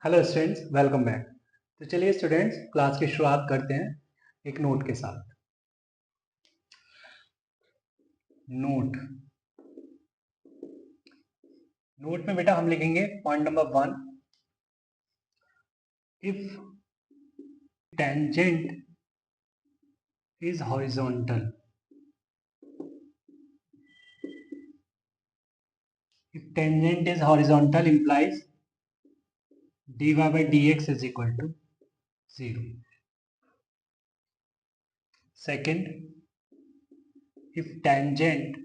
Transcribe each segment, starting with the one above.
Hello students, welcome back. तो चलिए students, class की शुरुआत करते हैं एक नोट के साथ। नोट नोट में बेटा हम लिखेंगे point number 1। If tangent is horizontal, if tangent is horizontal implies dy by dx is equal to 0. Second, if tangent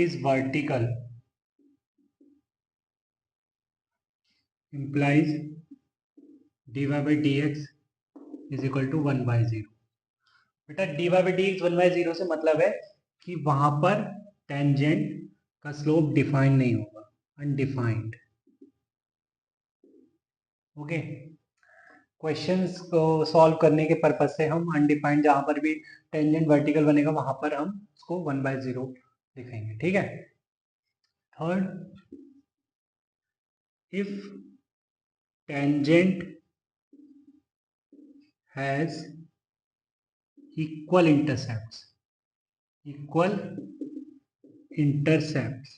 is vertical implies dy by dx is equal to 1 by 0. बेटा dy by dx 1 by 0 से मतलब है कि वहां पर tangent का slope define नहीं होगा, अनडिफाइंड। ओके, क्वेश्चंस को सॉल्व करने के पर्पज से हम अनडिफाइंड जहां पर भी टेंजेंट वर्टिकल बनेगा वहां पर हम उसको 1 by 0 लिखेंगे। ठीक है। Third, if tangent has equal intercepts, equal intercepts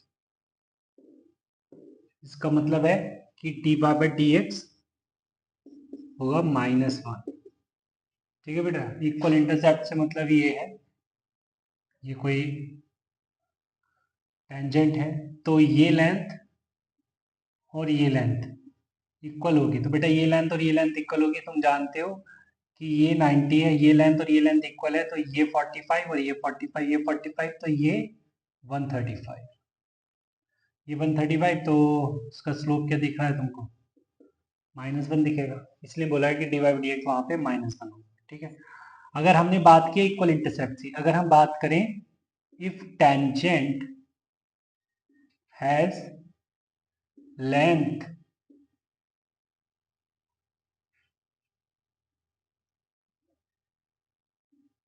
इसका मतलब है कि डी बाई डी एक्स होगा -1। ठीक है बेटा, इक्वल इंटरसेप्ट से मतलब ये है, ये कोई टेंजेंट है तो ये लेंथ और ये लेंथ इक्वल होगी। तो बेटा ये लेंथ और ये लेंथ इक्वल होगी, तुम जानते हो कि ये 90 है, ये लेंथ और ये लेंथ इक्वल है, तो ये 45 और ये 45, ये 45 तो ये 135, ये 135, तो उसका स्लोप क्या दिख रहा है तुमको? -1 दिखेगा, इसलिए बोला है कि डी बाई डी एक्स वहां पे -1 होगा। ठीक है। अगर हमने बात की इक्वल इंटरसेप्ट की, अगर हम बात करें if tangent has length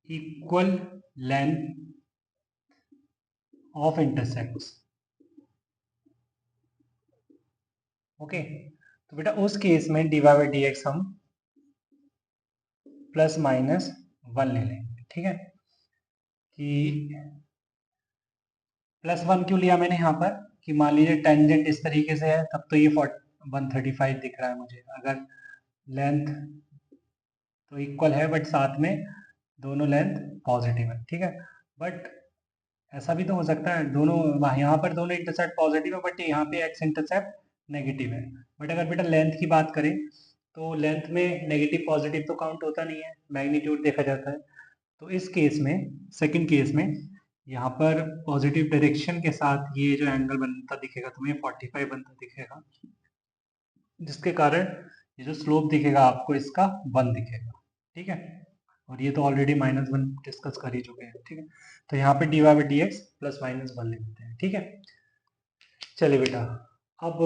equal length of intercepts, okay, तो बेटा उस केस में D Y by D X हम +-1 ले लेंगे। ठीक है, कि +1 क्यों लिया मैंने यहाँ पर कि मान लीजिए टेंजेंट इस तरीके से है, तब तो ये 135 दिख रहा है मुझे। अगर लेंथ तो इक्वल है बट साथ में दोनों लेंथ पॉजिटिव है। ठीक है, बट ऐसा भी तो हो सकता है दोनों, यहाँ पर दोनों इंटरसेप्ट पॉजिटिव है बट यहाँ पे एक्स इंटरसेप्ट नेगेटिव है। बट अगर बेटा लेंथ की बात करें तो लेंथ में नेगेटिव पॉजिटिव तो काउंट होता नहीं है, मैग्नीट्यूड देखा जाता है। तो इस केस में, सेकंड केस में, यहाँ पर पॉजिटिव डायरेक्शन के साथ ये जो एंगल बनता दिखेगा तुम्हें 45 बनता दिखेगा, जिसके कारण ये जो स्लोप दिखेगा आपको इसका 1 दिखेगा। ठीक है, और ये तो ऑलरेडी -1 डिस्कस कर ही चुके हैं। ठीक है, तो यहाँ पे D Y by D X +-1 ले लेते हैं। ठीक है, चलिए बेटा अब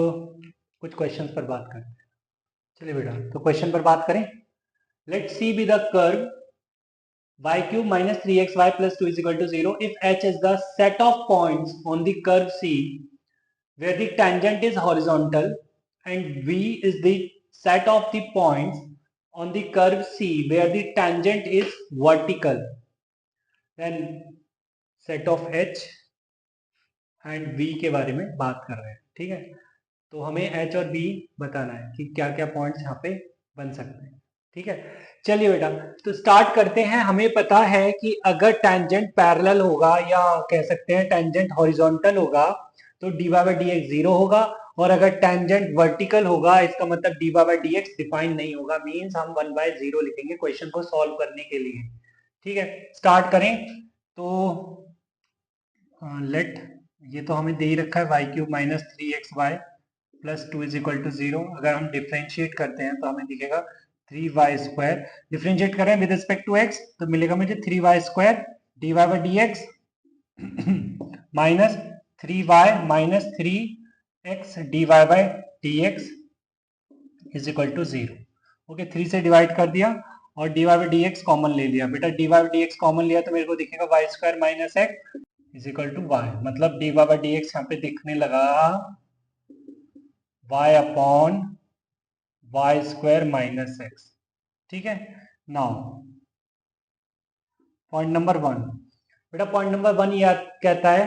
कुछ क्वेश्चंस पर बात करते हैं। चलिए बेटा, तो क्वेश्चन पर बात करें। Let's C be the curve y³ - 3xy + 2 = 0 if h is the set of points on the curve C where the tangent is horizontal and v is the set of the points on the curve C where the tangent is vertical, then set of h and v के बारे में बात कर रहे हैं। ठीक है, तो हमें h और v बताना है कि क्या क्या पॉइंट्स यहाँ पे बन सकते हैं। ठीक है, चलिए बेटा तो स्टार्ट करते हैं। हमें पता है कि अगर टेंजेंट पैरेलल होगा या कह सकते हैं टेंजेंट हॉरिजॉन्टल होगा तो D Y by D X 0 होगा, और अगर टेंजेंट वर्टिकल होगा इसका मतलब D Y by D X define नहीं होगा, मीन्स हम 1 by 0 लिखेंगे क्वेश्चन को सॉल्व करने के लिए। ठीक है, स्टार्ट करें। तो लेट, ये तो हमें दे ही रखा है y³ - 3xy + 2 = 0। अगर हम डिफ्रेंशिएट करते हैं तो हमें दिखेगा 3y²। डिफ्रेंशिएट करें विद रिस्पेक्ट टू x तो मिलेगा मुझे 3y² dy by dx -3y - 3x dy by dx = 0। Okay, 3 से डिवाइड कर दिया और dy by dx कॉमन ले लिया। बेटा dy by dx कॉमन लिया तो मेरे को दिखेगा y² - x = y, मतलब dy by dx यहाँ पे दिखने लगा y upon Y square minus X. ठीक है, नाउ पॉइंट नंबर 1। बेटा पॉइंट नंबर 1 याद कहता है,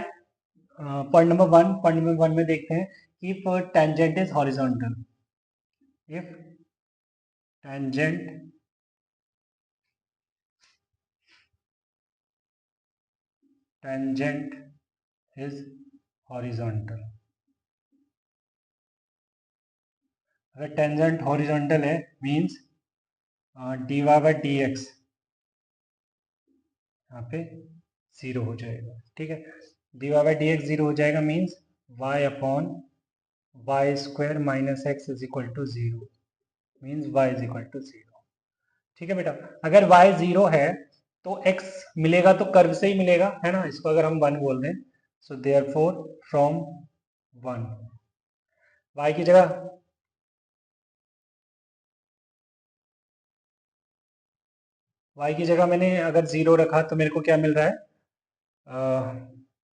पॉइंट नंबर 1 में देखते हैं, if tangent is horizontal, if tangent is horizontal, अगर टेंजेंट हॉरिजॉन्टल है means dy by D X यहाँ पे जीरो हो जाएगा। ठीक है, dy by D X zero हो जाएगा means y upon Y square minus x is equal to zero, means y is equal to zero. ठीक है बेटा, अगर y जीरो है तो x मिलेगा तो कर्व से ही मिलेगा, है ना, इसको अगर हम 1 बोल दें, सो देयरफॉर फ्रॉम 1 y की जगह मैंने अगर जीरो रखा तो मेरे को क्या मिल रहा है,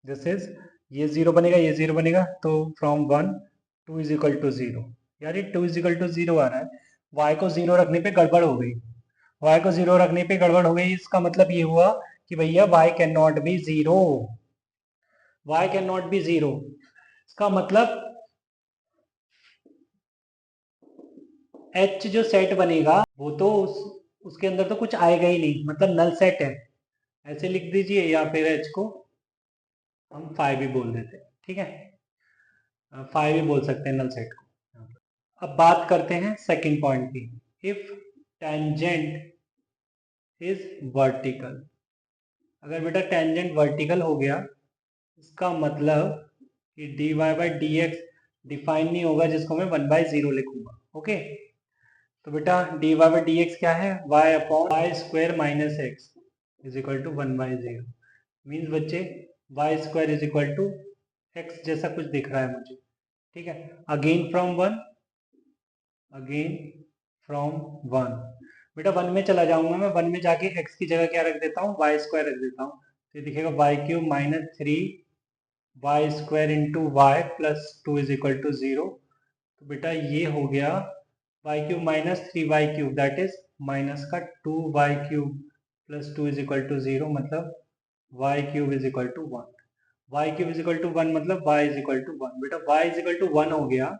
दिस इज ये जीरो बनेगा, ये जीरो बनेगा, तो from 1 2 is equal to zero. यार ये 2 इज इक्वल टू जीरो आ रहा है, y को जीरो रखने पे गड़बड़ हो गई, इसका मतलब ये हुआ कि भैया y can not be zero, इसका मतलब h जो सेट बनेगा वो तो उसके अंदर तो कुछ आएगा ही नहीं, मतलब नल सेट है, ऐसे लिख दीजिए, या फिर h को हम 5 भी बोल देते हैं। ठीक है, 5 भी बोल सकते हैं नल सेट को। अब बात करते हैं सेकंड पॉइंट की, इफ टेंजेंट इज वर्टिकल, अगर बेटा टेंजेंट वर्टिकल हो गया इसका मतलब कि dy by D X define नहीं होगा, जिसको मैं 1 बाई जीरो लिखूंगा। ओके, तो बेटा dy बाई डी एक्स क्या है, y upon Y square minus x is equal to 1 by zero, means बच्चे y square is equal to x जैसा कुछ दिख रहा है मुझे। ठीक है, अगेन फ्रॉम 1 बेटा 1 में चला जाऊंगा मैं, 1 में जाके x की जगह क्या रख देता हूँ, वाई स्क्वायर रख देता हूँ, तो ये दिखेगा y cube minus 3 y square into y plus 2 is equal to zero. तो बेटा ये हो गया y cube minus 3 y cube, that is minus का 2 y cube plus 2 is equal to जीरो, मतलब y cube is equal to 1, y cube is equal to 1 मतलब y is equal to 1। बेटा y इज इक्वल टू 1 हो गया,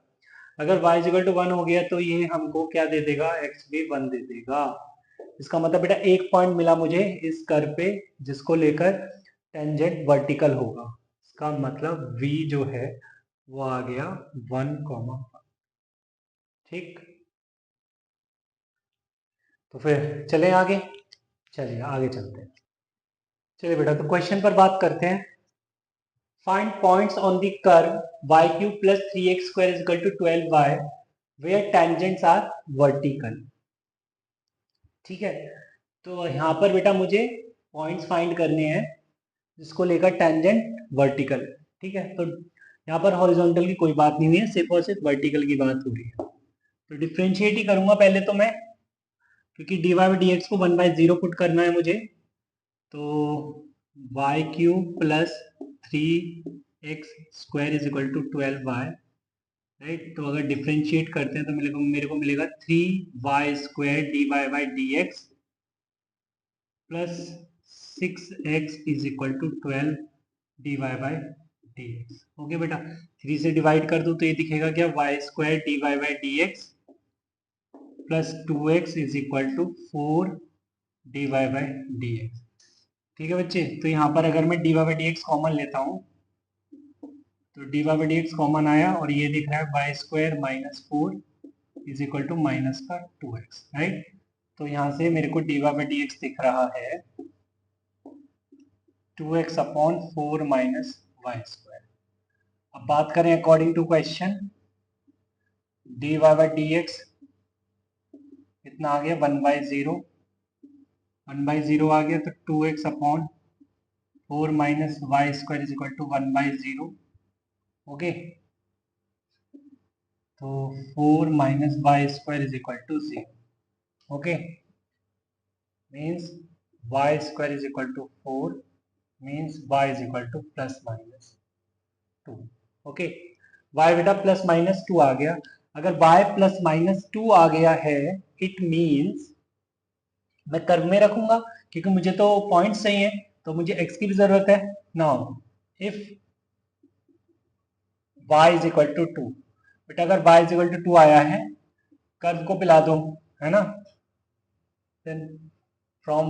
अगर y is equal to 1 हो गया तो ये हमको क्या दे देगा, x भी 1 दे देगा। इसका मतलब बेटा एक पॉइंट मिला मुझे इस कर्व पे जिसको लेकर टेंजेंट वर्टिकल होगा, इसका मतलब v जो है वो आ गया 1, ठीक। तो फिर चलें आगे, चलिए आगे चलते हैं। चलिए बेटा तो क्वेश्चन पर बात करते हैं। Find points on the curve y cube plus 3x square is equal to 12y where tangents are vertical। ठीक है, तो यहाँ पर बेटा मुझे पॉइंट्स फाइंड करने हैं जिसको लेकर टेंजेंट वर्टिकल है। ठीक है, तो यहाँ पर हॉरिजॉन्टल की कोई बात नहीं हुई है, सिर्फ और सिर्फ वर्टिकल की बात हो रही है। तो डिफ्रेंशिएट ही करूंगा पहले तो मैं, क्योंकि डी वाई डी एक्स को 1 बाई जीरो पुट करना है मुझे, तो Y cube plus 3x square is equal to 12y, right. तो अगर डिफ्रेंशिएट करते हैं तो मेरे को मिलेगा 3y square d Y by D x plus 6x is equal to 12 d Y by D x. Okay बेटा, 3 से डिवाइड कर दो तो ये दिखेगा क्या, y square d Y by D x plus 2x is equal to 4 d Y by D x. ठीक है बच्चे, तो यहाँ पर अगर मैं d Y by D x common लेता हूँ तो D Y by D x common आया और ये दिख रहा है y square minus 4 is equal to minus का 2x, राइट। तो यहाँ से मेरे को d Y by D x दिख रहा है 2x upon 4 minus y square. अब बात करें according to question, d Y by D x कितना आ गया, 1 बाई जीरो, 1 बाई जीरो आ गया, तो 2x upon 4 minus y square is equal to 1 by zero. Okay, तो 4 minus y square is equal to 0। Okay, means y square is equal to 4 means y is equal to plus minus 2। Okay, y बेटा plus minus 2 आ गया। अगर y plus minus 2 आ गया है, it means मैं curve में रखूंगा क्योंकि मुझे तो पॉइंट्स चाहिए, तो मुझे x की भी जरूरत है। Now if y is equal to 2, बेटा अगर y इज इक्वल टू 2 आया है, कर्व को पिला दो, है ना। देन फ्रॉम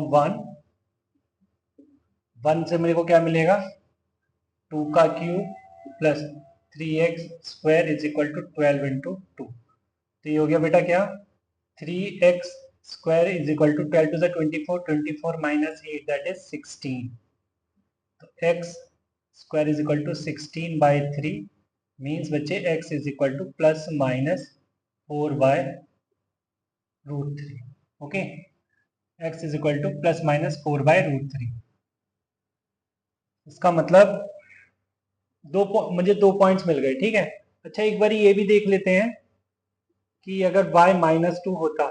1 से मेरे को क्या मिलेगा, 2 का cube plus 3x² is equal to 12 into 2। तो ये हो गया बेटा क्या, 3x² is equal to 12 to the 24, 24 minus 8 that is 16। तो x² is equal to 16 by 3 means बच्चे x is equal to plus minus 4 by root 3। ओके, x is equal to plus minus 4 by root 3। इसका मतलब मुझे 2 points मिल गए, ठीक है। अच्छा एक बार ये भी देख लेते हैं कि अगर y माइनस 2 होता,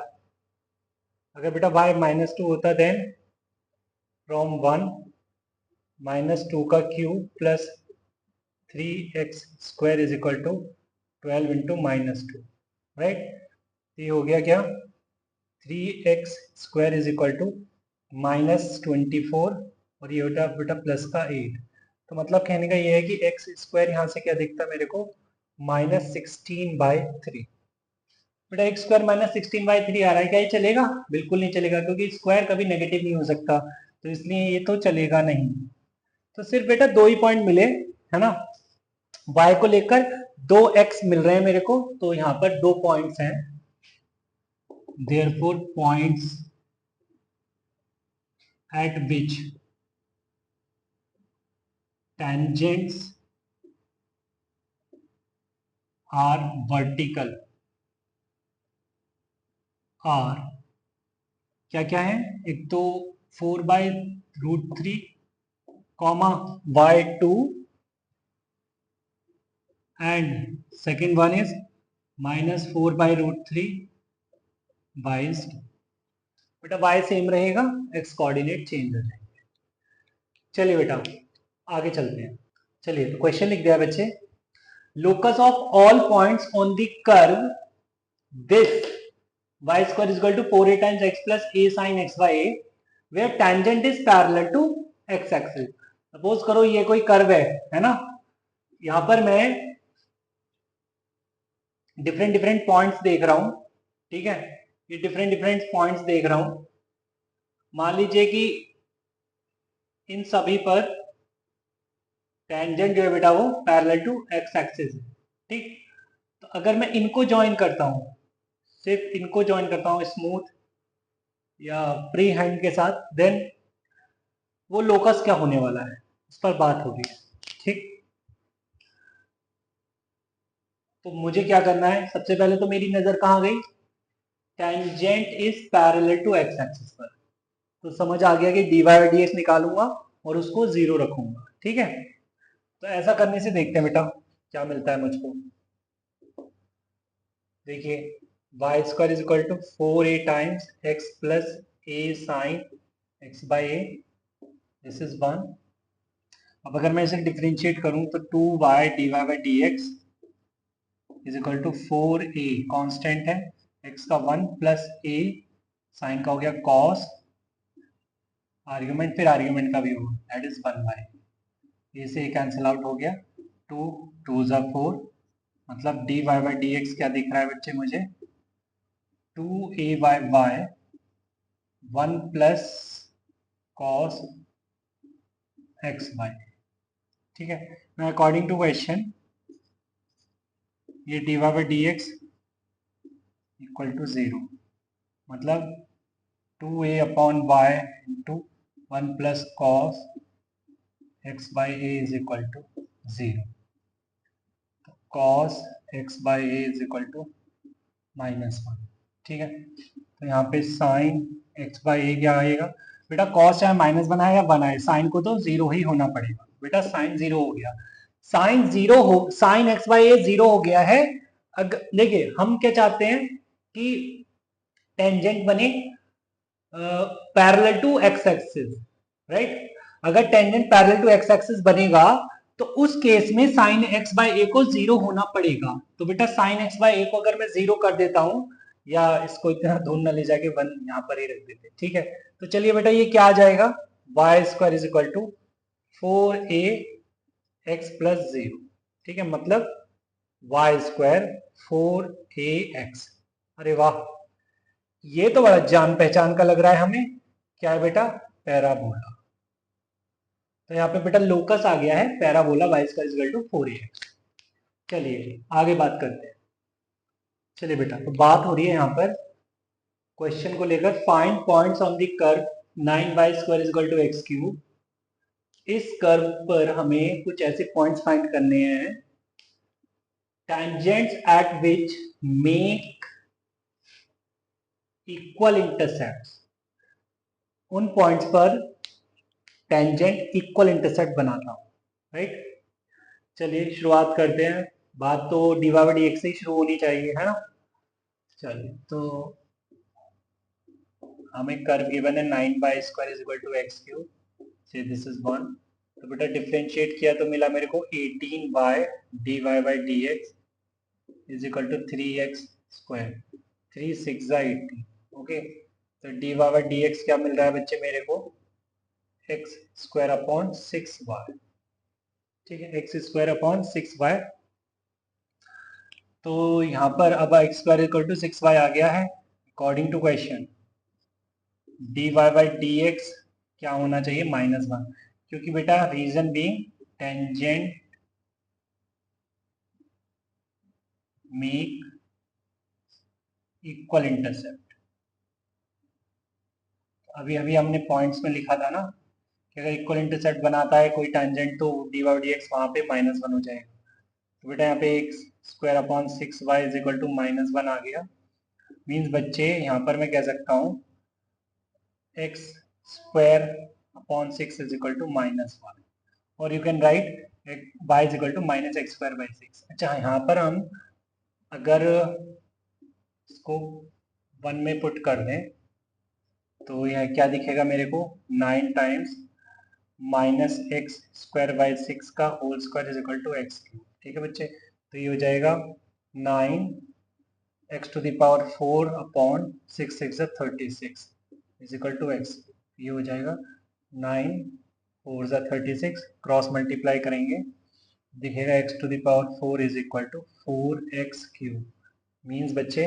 अगर बेटा y माइनस 2 होता, देन फ्रॉम 1 माइनस 2 का cube plus 3x² is equal to 12 into minus 2, right. ये हो गया क्या, 3x² is equal to minus 24 और ये होता बेटा प्लस का 8। तो मतलब कहने का ये है कि x² यहाँ से क्या दिखता है मेरे को, माइनस 16 बाई 3। बेटा x² माइनस 16 बाई 3 आ रहा है, क्या ये चलेगा? बिल्कुल नहीं चलेगा, क्योंकि स्क्वायर कभी नेगेटिव नहीं हो सकता, तो इसलिए ये तो चलेगा नहीं। तो सिर्फ बेटा 2 ही पॉइंट मिले, है ना। y को लेकर 2x मिल रहे हैं मेरे को, तो यहाँ पर 2 पॉइंट्स हैं। therefore points at which tangents are vertical are क्या क्या है, एक तो 4 by root 3 comma y2 and second one is minus 4 by root 3 by. बेटा y सेम रहेगा, x कोऑर्डिनेट चेंज हो जाएंगे। चलिए बेटा आगे चलते हैं। चलिए तो क्वेश्चन लिख दिया बच्चे, locus of all points on the curve this y² is equal to 4a times x plus a sin x by a where tangent is parallel to x axis। Suppose करो ये कोई कर्व है ना, यहां पर मैं डिफरेंट डिफरेंट पॉइंट्स देख रहा हूं, ठीक है। ये डिफरेंट डिफरेंट पॉइंट्स देख रहा हूं, मान लीजिए कि इन सभी पर टेंजेंट जो है बेटा वो पैरेलल टू एक्स एक्सिस है, ठीक। तो अगर मैं इनको ज्वाइन करता हूं, सिर्फ इनको ज्वाइन करता हूं स्मूथ या फ्री हैंड के साथ, देन वो लोकस क्या होने वाला है इस पर बात होगी, ठीक। तो मुझे क्या करना है, सबसे पहले तो मेरी नजर कहां गई, tangent is parallel to x axis पर। तो समझ आ गया कि dy बाई dx निकालूंगा और उसको 0 रखूंगा, ठीक है। तो ऐसा करने से देखते हैं बेटा क्या मिलता है मुझको। देखिए y² is equal to 4a times x plus a sine x by a, this is 1। अब अगर मैं इसे डिफरेंशिएट करूं तो 2y dy by dx is equal to 4a, constant है, x का 1 प्लस a साइन का हो गया cos, आर्ग्यूमेंट फिर आर्ग्यूमेंट का भी होगा, दैट इज 1 बाई, ए से कैंसिल आउट हो गया, 2 2 ज़ा 4, मतलब dy बाई dx क्या दिख रहा है बच्चे मुझे, 2a by y 1 plus cos x by, ठीक है। मैं अकॉर्डिंग टू क्वेश्चन ये dy by dx equal to 0, मतलब 2a upon y into 1 plus cos x by a is equal to 0। Cos x by a is equal to -1, ठीक है। तो यहाँ पे साइन x बाई a क्या आएगा, बेटा कॉस चाहे -1 आए या 1 आए, साइन को तो 0 ही होना पड़ेगा। बेटा साइन 0 हो गया, साइन x बाई a 0 हो गया है। देखिए हम क्या चाहते हैं कि टेंजेंट बने parallel to x axis, right. अगर tangent parallel to x axis बनेगा तो उस केस में साइन एक्स बाय ए को 0 होना पड़ेगा। तो बेटा साइन एक्स बाय ए को अगर मैं 0 कर देता हूं, या इसको इतना दूर न ले जाके 1 यहाँ पर ही रख देते, ठीक है। तो चलिए बेटा ये क्या आ जाएगा, y square is equal to 4a x plus 0, ठीक है, मतलब वाई स्क्वायर 4ax। अरे वाह, ये तो बड़ा जान पहचान का लग रहा है हमें। क्या है बेटा, पैराबोला। तो यहाँ पे बेटा लोकस आ गया है parabola y square is equal to 4ax। चलिए आगे बात करते हैं। चलिए बेटा, तो बात हो रही है यहाँ पर क्वेश्चन को लेकर, find points on the curve 9y square is equal to x cube. इस कर्व पर हमें कुछ ऐसे पॉइंट्स फाइंड करने हैं, tangents at which make equal intercepts। उन पॉइंट्स पर टेंजेंट इक्वल इंटरसेप्ट बनाता हूं, राइट। चलिए शुरुआत करते हैं। बात तो डी बाई डी एक्स से ही शुरू होनी चाहिए, है ना। चलिए, तो हमें कर्व गिवन है 9y square is equal to x cube, से दिस इज 1। तो बेटा डिफरेंशिएट किया तो मिला मेरे को 18y dy by D x is equal to 3x square, 3 6 18। ओके, तो डी बाई डी एक्स क्या मिल रहा है बच्चे मेरे को, एक्स स्क्वायर अपॉन 6y, ठीक है, एक्स स्क्वायर अपॉन 6y। तो यहाँ पर अब x square equal to 6y आ गया है। According to question d Y by D x क्या होना चाहिए, -1, क्योंकि बेटा reason being tangent make equal intercept. अभी अभी हमने पॉइंट्स में लिखा था ना कि अगर इक्वल इंटरसेप्ट बनाता है कोई टेंजेंट तो डी वाई डी एक्स वहां पे -1 हो जाएगा। तो बेटा यहाँ पे x square upon 6y is equal to -1 आ गया। मीन्स बच्चे यहाँ पर मैं कह सकता हूँ x square upon 6 is equal to -1, और you can write y is equal to minus x square by 6। अच्छा, यहाँ पर हम अगर इसको 1 में पुट कर दें तो यह क्या दिखेगा मेरे को, 9 times minus x square by 6 का whole square is equal to x cube, ठीक है बच्चे। तो ये हो जाएगा 9 x to the power 4 upon 6 6 36 is equal to x. ये हो जाएगा 9 4 36, क्रॉस मल्टीप्लाई करेंगे दिखेगा x to the power 4 is equal to 4x cube. Means बच्चे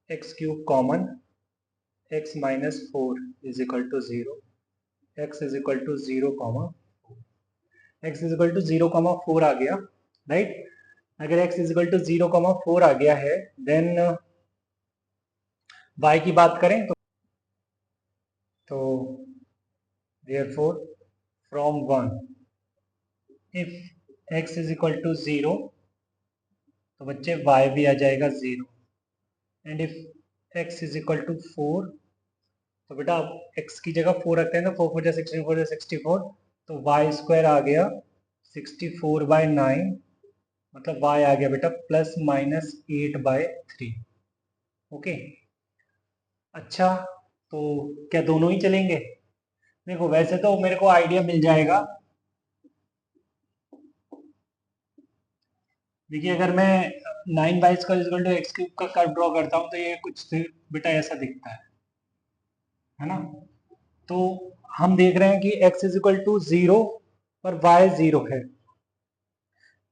x cube common, x minus 4 is equal to 0, x is equal to 0 comma, x is equal to 0 comma 4 आ गया, right. अगर x is equal to 0 comma 4 आ गया है, then y की बात करें तो therefore from 1 if x is equal to 0 तो बच्चे y भी आ जाएगा 0, and if x is equal to 4 तो बेटा x की जगह 4 रखते हैं तो 4 4 16 4 64, तो y स्क्वायर आ गया 64 बाई 9, मतलब y आ गया बेटा प्लस माइनस 8 बाई 3। ओके, अच्छा तो क्या दोनों ही चलेंगे? देखो वैसे तो मेरे को आइडिया मिल जाएगा। देखिए अगर मैं 9y square equal to x cube का कर्व ड्रॉ करता हूँ तो ये कुछ बेटा ऐसा दिखता है ना। तो हम देख रहे हैं कि x इज इक्वल टू 0 और y 0 है,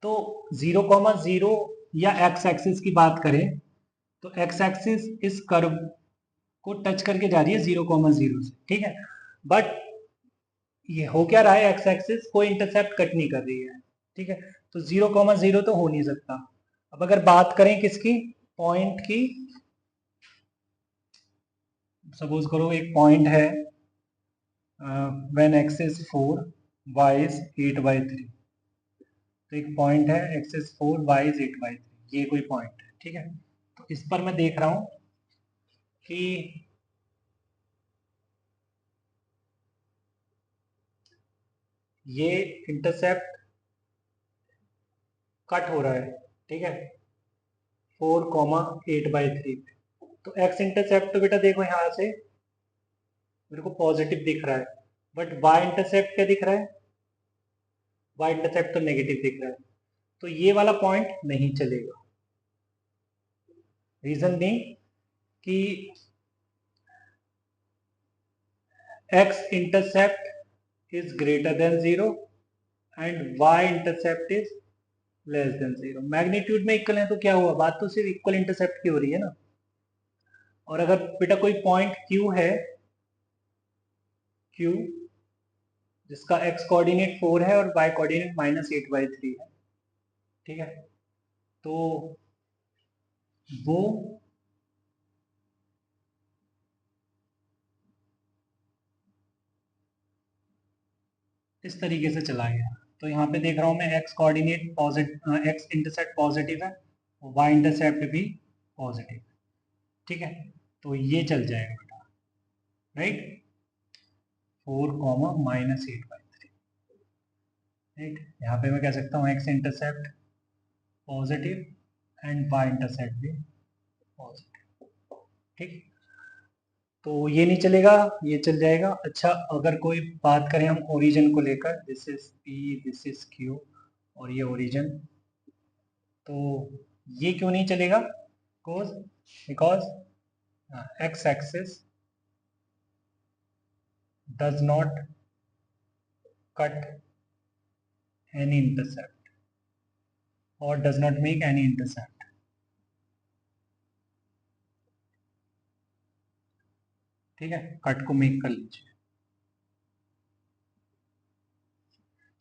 तो 0,0 या x एक्सिस की बात करें तो x एक्सिस इस कर्व को टच करके जा रही है 0,0 से, ठीक है। बट ये हो क्या रहा है, x एक्सिस कोई इंटरसेप्ट कट नहीं कर रही है, ठीक है। तो 0,0 तो हो नहीं सकता। अब अगर बात करें किसकी, पॉइंट की, सपोज करो एक पॉइंट है when x is 4 y is 8/3, तो एक पॉइंट है x इज 4 y इज 8/3, ये कोई पॉइंट है, ठीक है। तो इस पर मैं देख रहा हूं कि ये इंटरसेप्ट कट हो रहा है, ठीक है, 4,8/3 पे। तो x इंटरसेप्ट तो बेटा देखो यहां से मेरे को पॉजिटिव दिख रहा है, बट y इंटरसेप्ट क्या दिख रहा है, वाई इंटरसेप्ट तो नेगेटिव दिख रहा है, तो ये वाला पॉइंट नहीं चलेगा। रीजन नहीं कि x intercept is greater than 0 and y intercept is less than 0। Magnitude में इक्वल है तो क्या हुआ, बात तो सिर्फ इक्वल इंटरसेप्ट की हो रही है ना। और अगर बेटा कोई पॉइंट Q है, Q जिसका x कोऑर्डिनेट 4 है और y कोऑर्डिनेट -8/3 है, ठीक है, तो वो इस तरीके से चला गया। तो यहाँ पे देख रहा हूँ मैं x coordinate positive, x intercept positive है और y इंटरसेप्ट भी पॉजिटिव, ठीक है, तो ये चल जाएगा बेटा, राइट, 4, -8/3, राइट। यहाँ पे मैं कह सकता हूँ x intercept positive and y intercept भी पॉजिटिव, ठीक। तो ये नहीं चलेगा, ये चल जाएगा। अच्छा, अगर कोई बात करें हम ओरिजिन को लेकर, this is P, this is Q और ये ओरिजिन, तो ये क्यों नहीं चलेगा? Because x axis does not cut any intercept और does not make any intercept, ठीक है, कट को मेक कर लीजिए।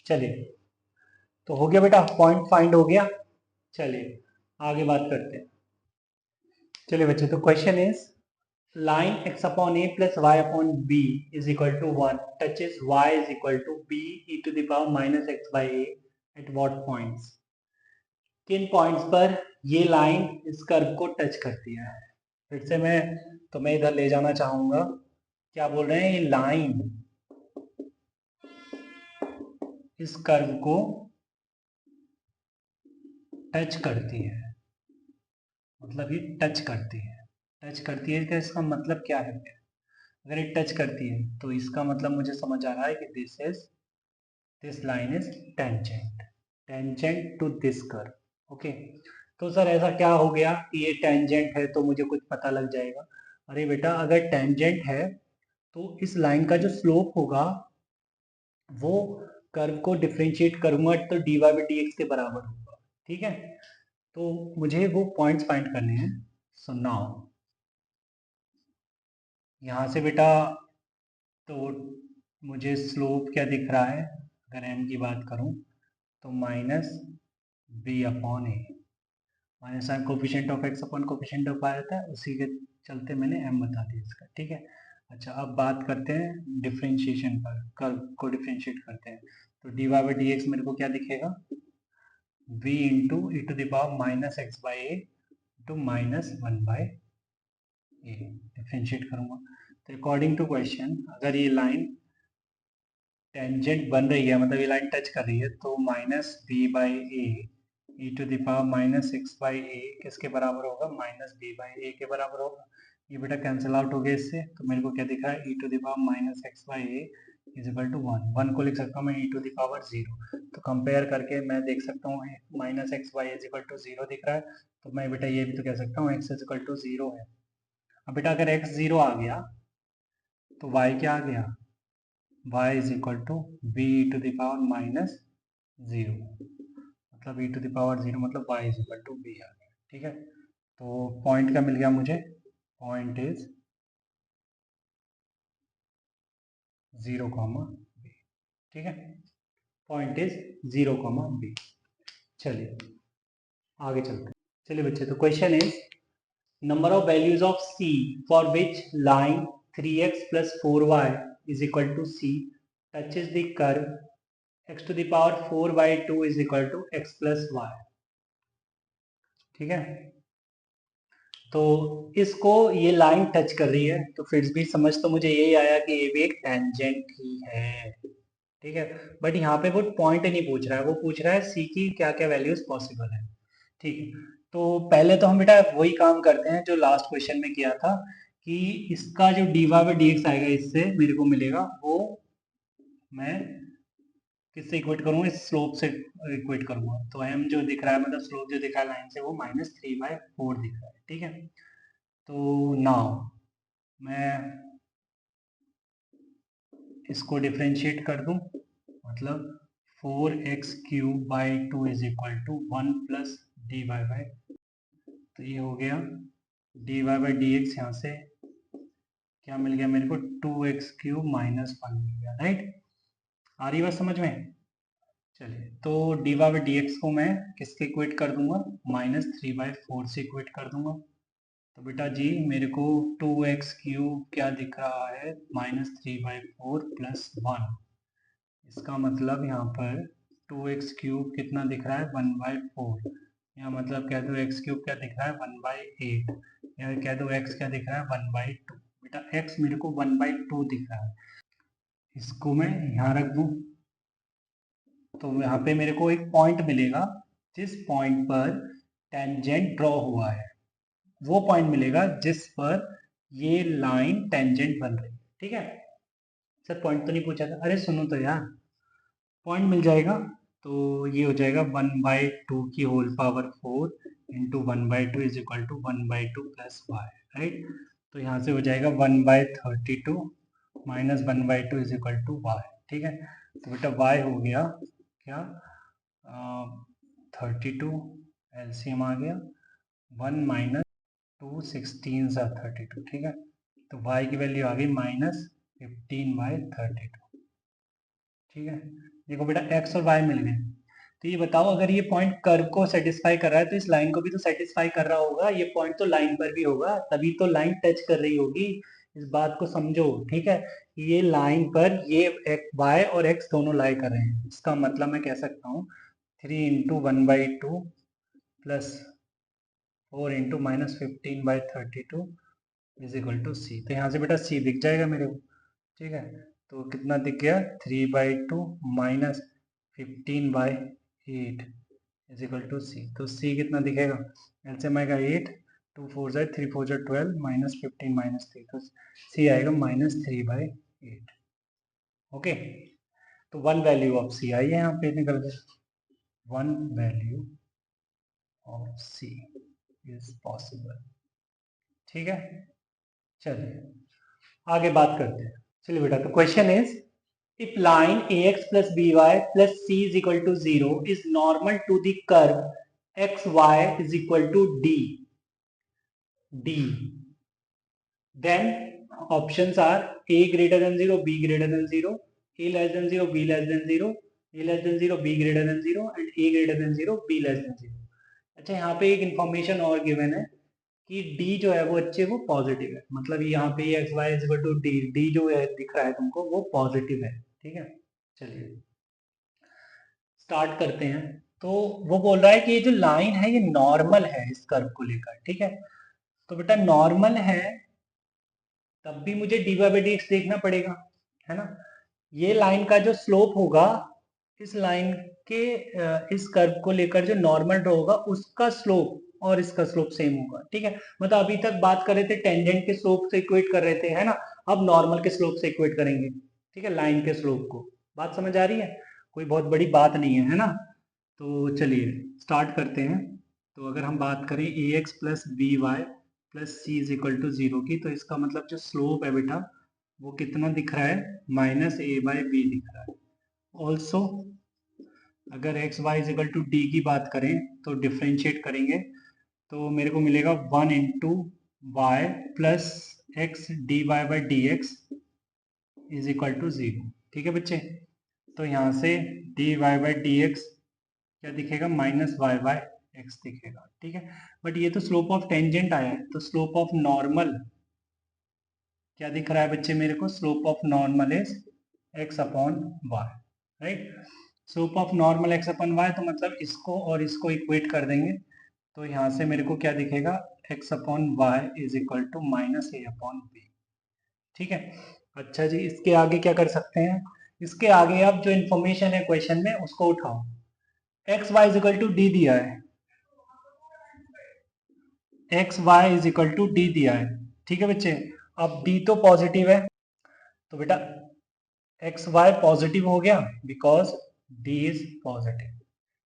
चलिए, तो हो गया बेटा, पॉइंट फाइंड हो गया। चलिए आगे बात करते हैं। चलिए बच्चे, तो question is line x upon a plus y upon b is equal to 1 touches y is equal to b e to the power minus x by a at what points? किन पॉइंट्स पर ये line इस curve को touch करती है? फिर से मैं तुम्हें इधर ले जाना चाहूंगा। क्या बोल रहे हैं, ये लाइन इस कर्व को टच करती है, मतलब ये टच करती है। टच करती है, इसका मतलब क्या है? अगर ये टच करती है तो इसका मतलब मुझे समझ आ रहा है कि this line is tangent to this curve. Okay, तो सर ऐसा क्या हो गया कि ये टेंजेंट है तो मुझे कुछ पता लग जाएगा? अरे बेटा, अगर टेंजेंट है तो इस लाइन का जो स्लोप होगा वो कर्व को डिफरेंशिएट करूंगा तो dy बाई dx के बराबर होगा, ठीक है। तो मुझे वो पॉइंट्स फाइंड करने हैं। सो नाउ यहाँ से बेटा, तो मुझे स्लोप क्या दिख रहा है, अगर m की बात करूं तो -b upon a, minus sign coefficient of x upon coefficient of y रहता है, उसी के चलते मैंने m बता दिया इसका, ठीक है। अच्छा, अब बात करते हैं डिफरेंशिएशन पर, कर्व को डिफरेंशिएट करते हैं। तो dy बाई dx मेरे को क्या दिखेगा, v into e to the power minus x by a to -1/a, differentiate करूंगा। तो अकॉर्डिंग टू क्वेश्चन, अगर ये लाइन टेंजेंट बन रही है, मतलब ये लाइन टच कर रही है, तो -b/a e to the power -6/a किसके बराबर होगा, -b/a के बराबर होगा। ये बेटा कैंसिल आउट हो गया इससे, तो मेरे को क्या दिख रहा है, e to the power -6/a is equal to 1 को लिख सकता हूँ मैं e टू द पावर 0। तो कंपेयर करके मैं देख सकता हूँ -6/a इज इक्वल टू 0 दिख रहा है, तो मैं बेटा ये भी तो कह सकता हूँ x इज इक्वल टू 0 है। अब बेटा अगर x 0 आ गया तो y क्या आ गया, y is equal to b to the power -0, मतलब e टू द पावर 0 मतलब y is equal to b आ गया, ठीक है। तो पॉइंट क्या मिल गया मुझे, पॉइंट इज 0, b, ठीक है, पॉइंट इज 0, b। चलिए आगे चलते हैं। चलिए बच्चे, तो question is number of values of c for which line 3x plus 4y is equal to c touches the curve x to the power 4/2 is equal to x plus y, ठीक है। तो इसको ये लाइन टच कर रही है, तो फिर भी समझ तो मुझे यही आया कि ये भी एक टेंजेंट ही है, ठीक है। बट यहाँ पे वो पॉइंट नहीं पूछ रहा है, वो पूछ रहा है सी की क्या क्या वैल्यूज पॉसिबल है, ठीक है। तो पहले तो हम बेटा वही काम करते हैं जो लास्ट क्वेश्चन में किया था, कि इसका जो dy बाई dx आएगा इससे मेरे को मिलेगा, वो मैं किससे इक्वेट करूंगा, इस स्लोप से इक्वेट करूंगा। तो m जो दिख रहा है, मतलब स्लोप जो दिख रहा है लाइन से, वो -3/4 दिख रहा है। ठीक है, तो नाउ मैं इसको डिफ्रेंशिएट कर दूं, मतलब 4x³ 2 = 1 + dy/, तो ये हो गया dy/dx। यहाँ से क्या मिल गया मेरे को, 2x³ - 1 मिल गया, राइट। आ रही बात समझ में। चलिए, तो dy/dx को मैं किसके इक्वेट कर दूंगा, -3/4 से इक्वेट कर दूंगा। तो बेटा जी मेरे को 2x³ क्या दिख रहा है, -3/4 + 1। इसका मतलब यहाँ पर 2x³ कितना दिख रहा है, 1/4। या मतलब कह दो x³ क्या दिख रहा है, 1/8। या कह दो x क्या दिख रहा है, 1/2। बेटा x मेरे को 1/2 दिख रहा है, इसको मैं यहाँ रख दूं। तो यहाँ पे मेरे को एक पॉइंट मिलेगा, जिस पॉइंट पर टेंजेंट ड्रॉ हुआ है, वो पॉइंट मिलेगा जिस पर ये लाइन टेंजेंट बन रही है। ठीक है सर, पॉइंट तो नहीं पूछा था, अरे सुनो तो यार, पॉइंट मिल जाएगा। तो ये हो जाएगा 1/2 की होल पावर 4 इंटू 1/2 = 1/2 + y, राइट। तो यहाँ से हो जाएगा 1/32 - 1/2 = y। ठीक है, तो बेटा y हो गया क्या, 32, एलसीएम आ गया, 1 - 2 16 सा 32। ठीक है, तो y की वैल्यू आ गई -15/32। ठीक है, देखो बेटा x और y मिल गए। तो ये बताओ, अगर ये पॉइंट कर्व को सेटिस्फाई कर रहा है, तो इस लाइन को भी तो सेटिस्फाई कर रहा होगा। ये पॉइंट तो लाइन पर भी होगा, तभी तो लाइन टच कर रही होगी। इस बात को समझो। ठीक है, ये लाइन पर ये y और x दोनों लाई कर रहे हैं। इसका मतलब मैं कह सकता हूँ 3 × 1/2 + 4 × -15/32 = c। तो यहाँ से बेटा c दिख जाएगा मेरे को। ठीक है, तो कितना दिख गया, 3/2 - 15/8 = c। तो c कितना दिखेगा, एलसीएम आएगा 8, 2 4 = 3 4 = 12, -15 - 3, तो c आएगा -3/8। ओके, तो 1 वैल्यू ऑफ c आई है यहाँ पे निकल गया। 1 value of c is possible. ठीक है, चलिए आगे बात करते हैं। चलिए बेटा, तो question is, if line ax plus by plus c is equal to 0 is normal to the curve xy is equal to d, then options are a greater than 0, b greater than 0, a less than 0, b less than 0, a less than 0, b greater than 0 and a greater than 0, b less than 0। अच्छा, यहाँ पे एक information और given है कि d जो है वो अच्छे वो पॉजिटिव है, मतलब यहाँ पे x y is equal to d, d जो है दिख रहा है तुमको वो पॉजिटिव है। ठीक है, चलिए स्टार्ट करते हैं। तो वो बोल रहा है कि ये जो लाइन है ये नॉर्मल है इस कर्व को लेकर। ठीक है, तो बेटा नॉर्मल है तब भी मुझे dy/dx देखना पड़ेगा, है ना। ये लाइन का जो स्लोप होगा, इस लाइन के इस कर्व को लेकर जो नॉर्मल ड्रॉ होगा उसका स्लोप और इसका स्लोप सेम होगा। ठीक है, मतलब अभी तक बात कर रहे थे टेंजेंट के स्लोप से इक्वेट कर रहे थे, है ना। अब नॉर्मल के स्लोप से इक्वेट करेंगे। ठीक है, लाइन के स्लोप को। बात समझ आ रही है, कोई बहुत बड़ी बात नहीं है ना। तो चलिए स्टार्ट करते हैं। तो अगर हम बात करें ax + by + c = 0 की, तो इसका मतलब जो स्लोप है बेटा वो कितना दिख रहा है, -a/b दिख रहा है। ऑल्सो अगर x y is equal to d की बात करें तो डिफ्रेंशिएट करेंगे तो मेरे को मिलेगा 1 × y plus x dy/dx is equal to 0। ठीक है बच्चे, तो यहाँ से dy/dx क्या दिखेगा, -y/x दिखेगा। ठीक है, बट ये तो स्लोप ऑफ टेंजेंट आया है, तो स्लोप ऑफ नॉर्मल क्या दिख रहा है बच्चे मेरे को, slope of normal is x/y, right. Slope of normal x/y, तो मतलब इसको और इसको इक्वेट कर देंगे तो यहाँ से मेरे को क्या दिखेगा, x/y is equal to -a/b। ठीक है, अच्छा जी, इसके आगे क्या कर सकते हैं, इसके आगे अब जो इंफॉर्मेशन है क्वेश्चन में उसको उठाओ। X y is equal to d दिया है, x y is equal to d दिया है। ठीक है बच्चे, अब डी तो पॉजिटिव है, तो बेटा एक्स वाई पॉजिटिव हो गया बिकॉज डी इज पॉजिटिव।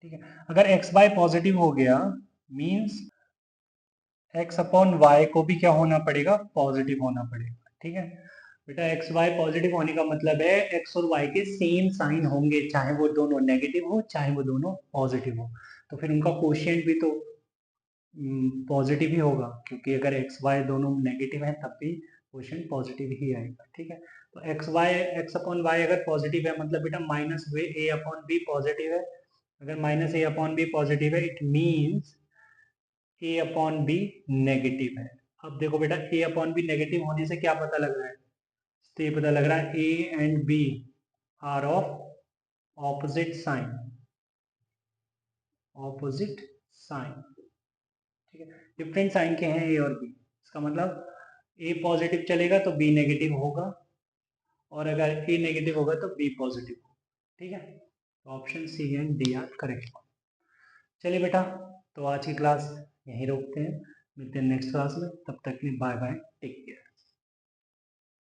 ठीक है, अगर एक्स वाई पॉजिटिव हो गया मीन्स एक्स अपॉन वाई को भी क्या होना पड़ेगा, पॉजिटिव होना पड़ेगा। ठीक है बेटा, एक्स वाई पॉजिटिव होने का मतलब है एक्स और वाई के सेम साइन होंगे, चाहे वो दोनों नेगेटिव हो चाहे वो दोनों पॉजिटिव हो, तो फिर उनका कोशिएंट भी तो पॉजिटिव ही होगा, क्योंकि अगर एक्स वाई दोनों नेगेटिव है तब भी कोशिएंट पॉजिटिव ही आएगा। ठीक है, तो x y x upon y अगर पॉजिटिव है मतलब बेटा minus a upon b positive है। अगर minus a upon b positive है it means a upon b negative है। अब देखो बेटा ए अपॉन बी नेगेटिव होने से क्या पता लग रहा है, तो ये पता लग रहा है a and b are of opposite sign, opposite sign. ठीक है, डिफरेंट साइन के हैं ए और बी, इसका मतलब ए पॉजिटिव चलेगा तो बी नेगेटिव होगा, और अगर ए नेगेटिव होगा तो बी पॉजिटिव होगा। ठीक है, तो option C and D are correct. चलिए बेटा, तो आज की क्लास यहीं रोकते हैं, मिलते हैं नेक्स्ट क्लास में, तब तक के लिए बाय बाय, टेक केयर।